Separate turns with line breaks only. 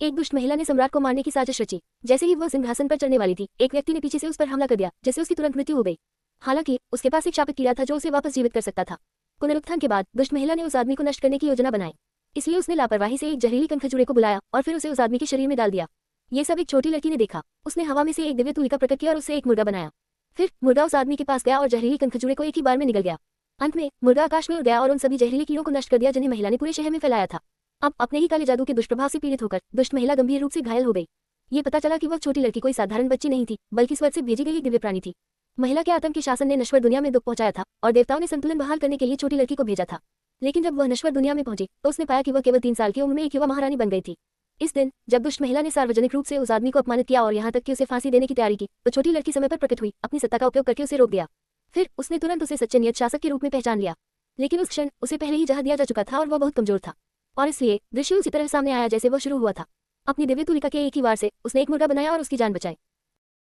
एक दुष्ट महिला ने सम्राट को मारने की साजिश रची। जैसे ही वह सिंहासन पर चढ़ने वाली थी, एक व्यक्ति ने पीछे से उस पर हमला कर दिया, जिससे उसकी तुरंत मृत्यु हो गई। हालांकि उसके पास एक शापित कीड़ा था जो उसे वापस जीवित कर सकता था। पुनरुत्थान के बाद दुष्ट महिला ने उस आदमी को नष्ट करने की योजना बनाई। इसलिए उसने लापरवाही से एक जहरीली कनखजूरे को बुलाया और फिर उसे उस आदमी के शरीर में डाल दिया। ये सब एक छोटी लड़की ने देखा। उसने हवा में से एक दिव्य तुलिका प्रकट किया और उससे एक मुर्गा बनाया। फिर मुर्गा उस आदमी के पास गया और जहरीली कनखजूरे को एक ही बार में निगल गया। अंत में मुर्गा आकाश में उड़ गया और उन सभी जहरीले कीड़ों को नष्ट कर दिया जिन्हें महिला ने पूरे शहर में फैलाया था। अब अपने ही काले जादू के दुष्प्रभाव से पीड़ित होकर दुष्ट महिला गंभीर रूप से घायल हो गई। ये पता चला कि वह छोटी लड़की कोई साधारण बच्ची नहीं थी, बल्कि स्वर्ग से भेजी गई एक दिव्य प्राणी थी। महिला के आतंक के शासन ने नश्वर दुनिया में दुख पहुंचाया था और देवताओं ने संतुलन बहाल करने के लिए छोटी लड़की को भेजा था। लेकिन जब वह नश्वर दुनिया में पहुंची तो उसने पाया कि वह केवल 3 साल की उम्र में एक युवा महारानी बन गई थी। इस दिन जब दुष्ट महिला ने सार्वजनिक रूप से उस आदमी को अपमानित किया और यहाँ तक कि उसे फांसी देने की तैयारी की, तो छोटी लड़की समय पर प्रकट हुई, अपनी सत्ता का उपयोग करके उसे रोक दिया। फिर उसने तुरंत उसे सच्चे नियत शासक के रूप में पहचान लिया। लेकिन उस क्षण उसे पहले ही जहा दिया जा चुका था और वह बहुत कमजोर था, और इसलिए दृश्य उसी तरह सामने आया जैसे वह शुरू हुआ था। अपनी दिव्य तुलिका के एक ही वार से उसने एक मुर्गा बनाया और उसकी जान बचाई।